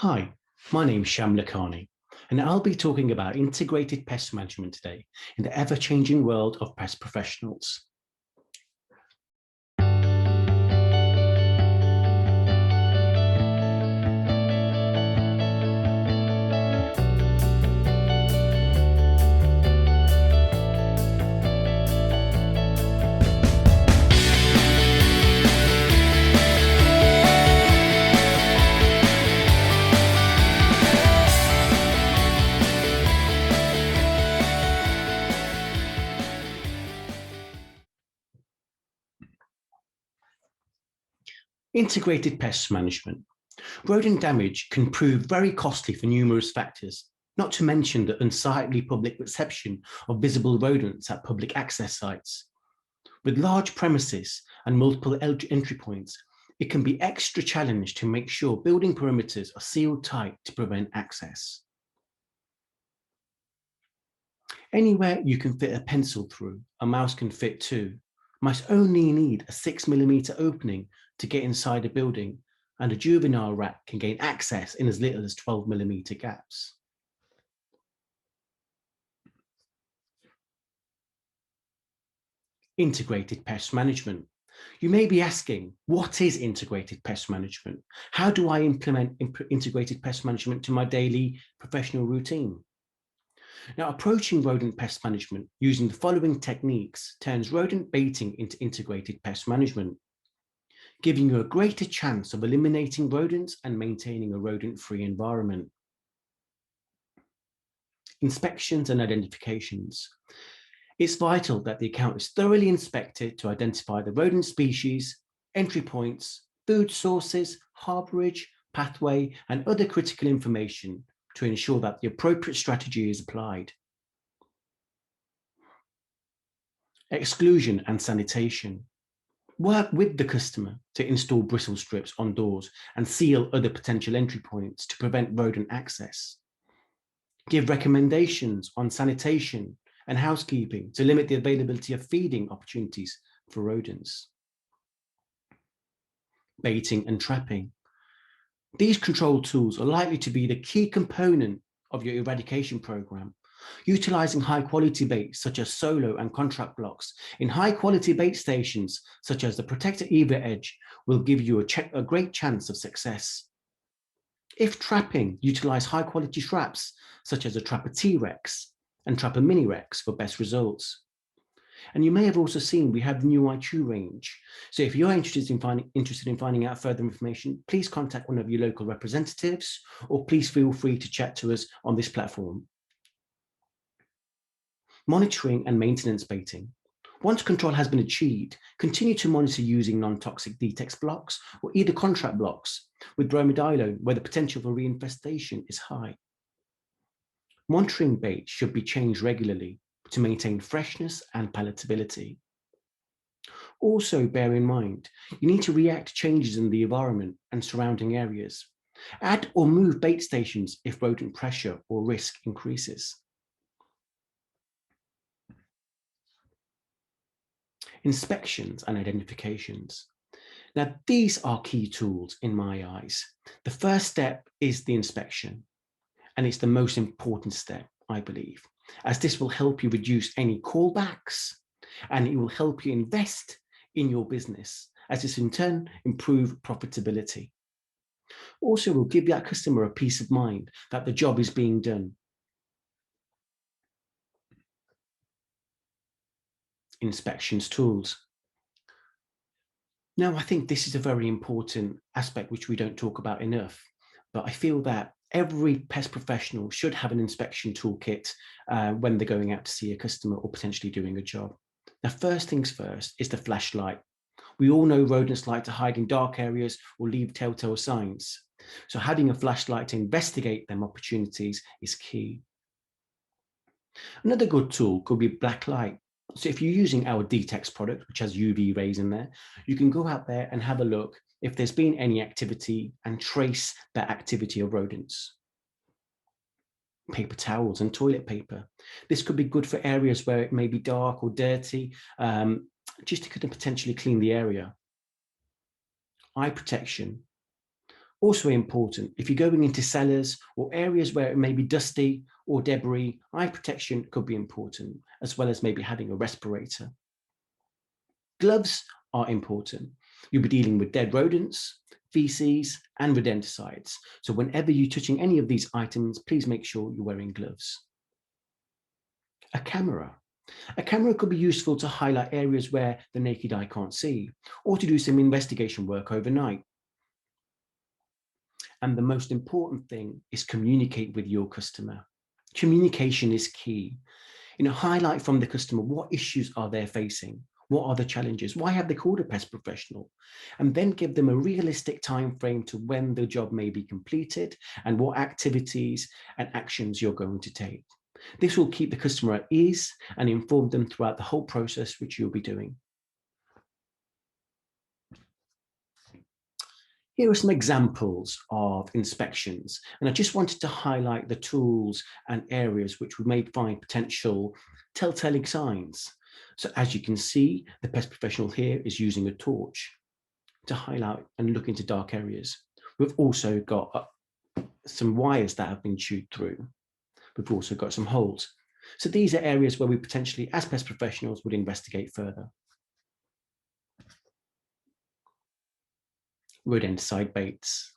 Hi, my name's Shyam Lakhani, and I'll be talking about integrated pest management today in the ever-changing world of pest professionals. Integrated pest management. Rodent damage can prove very costly for numerous factors, not to mention the unsightly public reception of visible rodents at public access sites. With large premises and multiple entry points, it can be extra challenging to make sure building perimeters are sealed tight to prevent access. Anywhere you can fit a pencil through, a mouse can fit too. Mice only need a 6mm opening to get inside a building, and a juvenile rat can gain access in as little as 12mm gaps. Integrated pest management. You may be asking, what is integrated pest management? How do I implement integrated pest management to my daily professional routine? Now, approaching rodent pest management using the following techniques turns rodent baiting into integrated pest management, giving you a greater chance of eliminating rodents and maintaining a rodent-free environment. Inspections and identifications. It's vital that the account is thoroughly inspected to identify the rodent species, entry points, food sources, harbourage, pathway, and other critical information to ensure that the appropriate strategy is applied. Exclusion and sanitation. Work with the customer to install bristle strips on doors and seal other potential entry points to prevent rodent access. Give recommendations on sanitation and housekeeping to limit the availability of feeding opportunities for rodents. Baiting and trapping. These control tools are likely to be the key component of your eradication program. Utilizing high-quality baits such as solo and contract blocks in high-quality bait stations such as the Protector Eva Edge will give you a great chance of success. If trapping, utilize high-quality traps such as a Trapper T-Rex and Trapper Mini Rex for best results. And you may have also seen we have the new IQ range. So if you're interested in finding out further information, please contact one of your local representatives, or please feel free to chat to us on this platform. Monitoring and maintenance baiting. Once control has been achieved, continue to monitor using non-toxic Detex blocks or either contract blocks with bromidilone where the potential for reinfestation is high. Monitoring bait should be changed regularly to maintain freshness and palatability. Also bear in mind, you need to react to changes in the environment and surrounding areas. Add or move bait stations if rodent pressure or risk increases. Inspections and identifications. Now, these are key tools in my eyes. The first step is the inspection, and it's the most important step, I believe, as this will help you reduce any callbacks, and it will help you invest in your business, as this in turn improve profitability. Also, will give that customer a peace of mind that the job is being done. Inspections tools. Now, I think this is a very important aspect which we don't talk about enough, but I feel that every pest professional should have an inspection toolkit when they're going out to see a customer or potentially doing a job. Now, first things first is the flashlight. We all know rodents like to hide in dark areas or leave telltale signs. So having a flashlight to investigate them opportunities is key. Another good tool could be black light. So if you're using our Detex product, which has UV rays in there, you can go out there and have a look if there's been any activity and trace that activity of rodents. Paper towels and toilet paper. This could be good for areas where it may be dark or dirty, just to potentially clean the area. Eye protection. Also important, if you're going into cellars or areas where it may be dusty or debris, eye protection could be important, as well as maybe having a respirator. Gloves are important. You'll be dealing with dead rodents, feces, and rodenticides. So whenever you're touching any of these items, please make sure you're wearing gloves. A camera. A camera could be useful to highlight areas where the naked eye can't see, or to do some investigation work overnight. And the most important thing is communicate with your customer. Communication is key. Highlight from the customer what issues are they facing, what are the challenges, why have they called a pest professional, and then give them a realistic time frame to when the job may be completed and what activities and actions you're going to take. This will keep the customer at ease and inform them throughout the whole process which you'll be doing. Here are some examples of inspections, and I just wanted to highlight the tools and areas which we may find potential telltale signs. So as you can see, the pest professional here is using a torch to highlight and look into dark areas. We've also got some wires that have been chewed through. We've also got some holes. So these are areas where we potentially, as pest professionals, would investigate further. Rodenticide baits.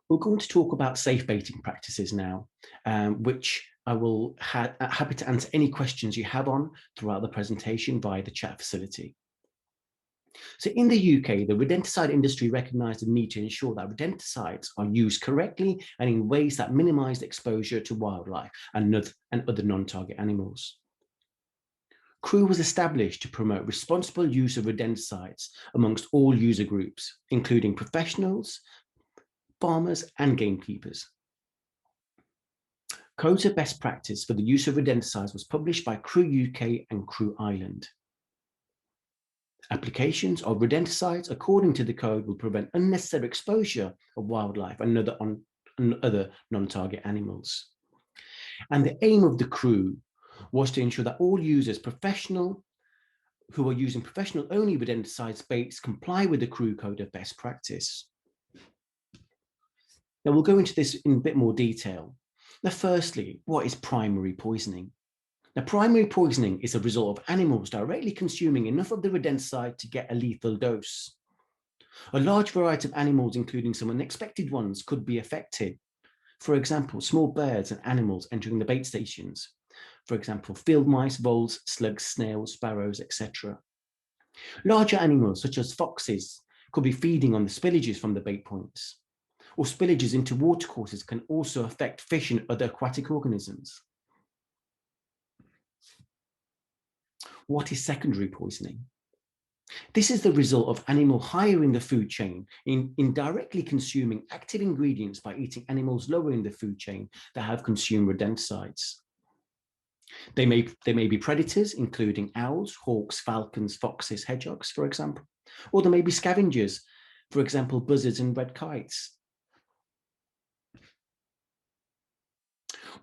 We're going to talk about safe baiting practices now, which I will happy to answer any questions you have on throughout the presentation via the chat facility. So in the UK, the rodenticide industry recognised the need to ensure that rodenticides are used correctly and in ways that minimise exposure to wildlife and other non-target animals. CRRU was established to promote responsible use of rodenticides amongst all user groups, including professionals, farmers, and gamekeepers. Codes of best practice for the use of rodenticides was published by CRRU UK and CRRU Ireland. Applications of rodenticides according to the code will prevent unnecessary exposure of wildlife and other non-target animals. And the aim of the CRRU was to ensure that all users, who are using professional only rodenticides baits, comply with the CRRU code of best practice. Now we'll go into this in a bit more detail. Now, firstly, what is primary poisoning? Now, primary poisoning is a result of animals directly consuming enough of the rodenticide to get a lethal dose. A large variety of animals, including some unexpected ones, could be affected. For example, small birds and animals entering the bait stations. For example, field mice, voles, slugs, snails, sparrows, etc. Larger animals, such as foxes, could be feeding on the spillages from the bait points. Or spillages into watercourses can also affect fish and other aquatic organisms. What is secondary poisoning? This is the result of animal higher in the food chain in indirectly consuming active ingredients by eating animals lower in the food chain that have consumed rodenticides. They may be predators, including owls, hawks, falcons, foxes, hedgehogs, for example, or there may be scavengers, for example, buzzards and red kites.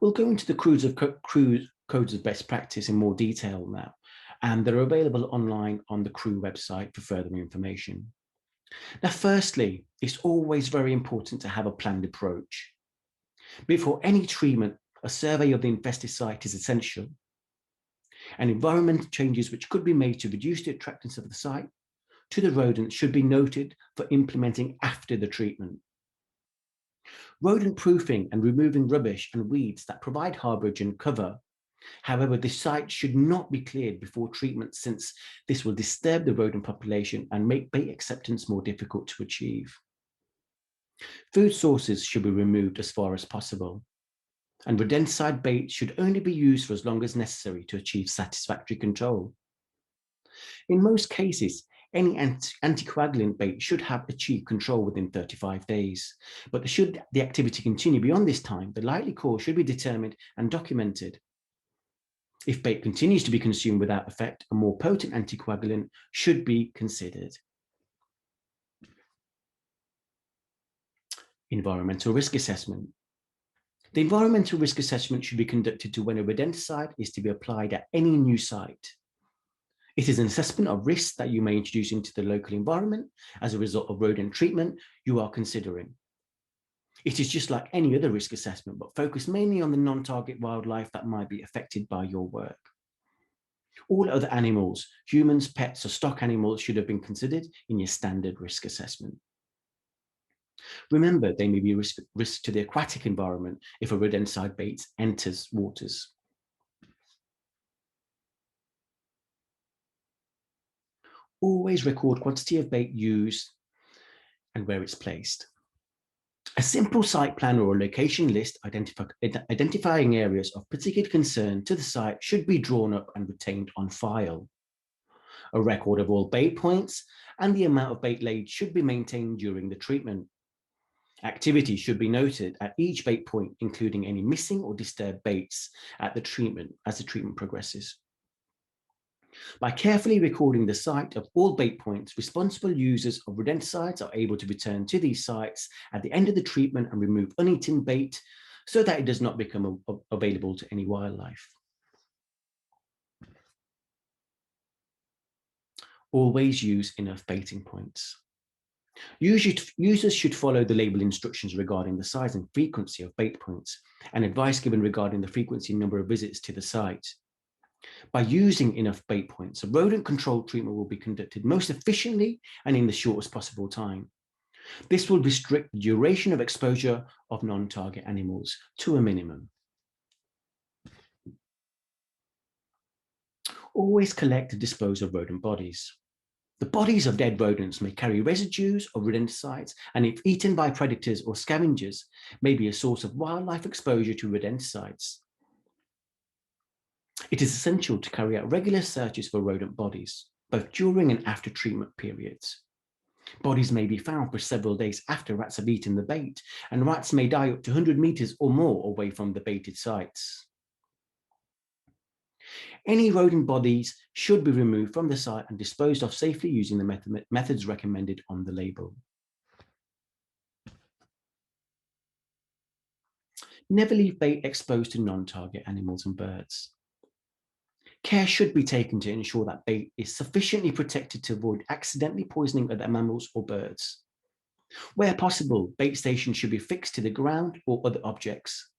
We'll go into the codes of best practice in more detail now, and they're available online on the CRRU website for further information. Now, firstly, it's always very important to have a planned approach. Before any treatment, a survey of the infested site is essential, and environmental changes which could be made to reduce the attractants of the site to the rodents should be noted for implementing after the treatment. Rodent proofing and removing rubbish and weeds that provide harbourage and cover. However, the site should not be cleared before treatment, since this will disturb the rodent population and make bait acceptance more difficult to achieve. Food sources should be removed as far as possible, and rodenticide bait should only be used for as long as necessary to achieve satisfactory control. In most cases, any anticoagulant bait should have achieved control within 35 days, but should the activity continue beyond this time, the likely cause should be determined and documented. If bait continues to be consumed without effect, a more potent anticoagulant should be considered. Environmental risk assessment. The environmental risk assessment should be conducted to when a rodenticide is to be applied at any new site. It is an assessment of risks that you may introduce into the local environment as a result of rodent treatment you are considering. It is just like any other risk assessment, but focused mainly on the non-target wildlife that might be affected by your work. All other animals, humans, pets, or stock animals should have been considered in your standard risk assessment. Remember, they may be a risk to the aquatic environment if a rodenticide bait enters waters. Always record quantity of bait used and where it's placed. A simple site plan or a location list identifying areas of particular concern to the site should be drawn up and retained on file. A record of all bait points and the amount of bait laid should be maintained during the treatment. Activity should be noted at each bait point, including any missing or disturbed baits at the treatment as the treatment progresses. By carefully recording the site of all bait points, responsible users of rodenticides are able to return to these sites at the end of the treatment and remove uneaten bait so that it does not become available to any wildlife. Always use enough baiting points. Users should follow the label instructions regarding the size and frequency of bait points and advice given regarding the frequency and number of visits to the site. By using enough bait points, a rodent control treatment will be conducted most efficiently and in the shortest possible time. This will restrict the duration of exposure of non-target animals to a minimum. Always collect and dispose of rodent bodies. The bodies of dead rodents may carry residues of rodenticides, and if eaten by predators or scavengers, may be a source of wildlife exposure to rodenticides. It is essential to carry out regular searches for rodent bodies, both during and after treatment periods. Bodies may be found for several days after rats have eaten the bait, and rats may die up to 100 meters or more away from the baited sites. Any rodent bodies should be removed from the site and disposed of safely using the methods recommended on the label. Never leave bait exposed to non-target animals and birds. Care should be taken to ensure that bait is sufficiently protected to avoid accidentally poisoning other mammals or birds. Where possible, bait stations should be fixed to the ground or other objects.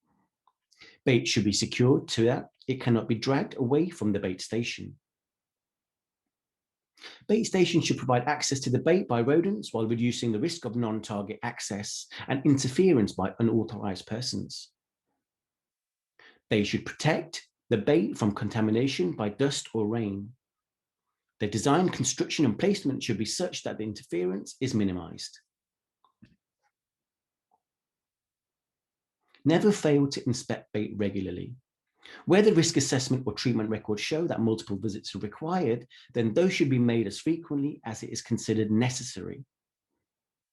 Bait should be secured so that it cannot be dragged away from the bait station. Bait stations should provide access to the bait by rodents while reducing the risk of non-target access and interference by unauthorized persons. They should protect the bait from contamination by dust or rain. The design, construction, and placement should be such that the interference is minimized. Never fail to inspect bait regularly. Where the risk assessment or treatment records show that multiple visits are required, then those should be made as frequently as it is considered necessary.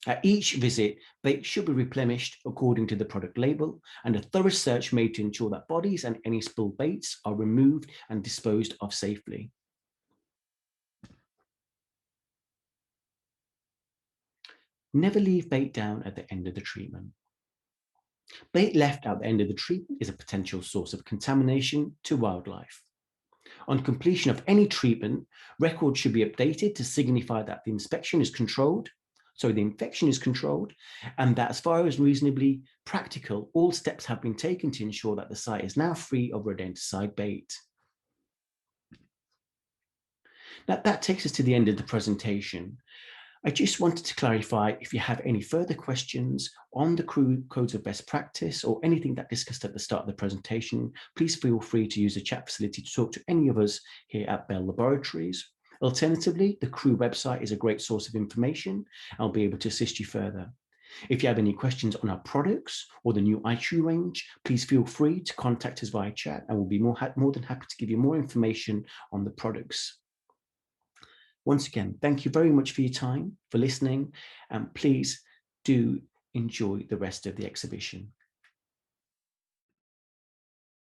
At each visit, bait should be replenished according to the product label and a thorough search made to ensure that bodies and any spilled baits are removed and disposed of safely. Never leave bait down at the end of the treatment. Bait left at the end of the treatment is a potential source of contamination to wildlife. On completion of any treatment, records should be updated to signify that the infection is controlled, and that as far as reasonably practical, all steps have been taken to ensure that the site is now free of rodenticide bait. Now that takes us to the end of the presentation. I just wanted to clarify if you have any further questions on the CRRU codes of best practice or anything that discussed at the start of the presentation, please feel free to use the chat facility to talk to any of us here at Bell Laboratories. Alternatively, the CRRU website is a great source of information. I'll be able to assist you further. If you have any questions on our products or the new IQ range, please feel free to contact us via chat and we'll be more than happy to give you more information on the products. Once again, thank you very much for your time, for listening, and please do enjoy the rest of the exhibition.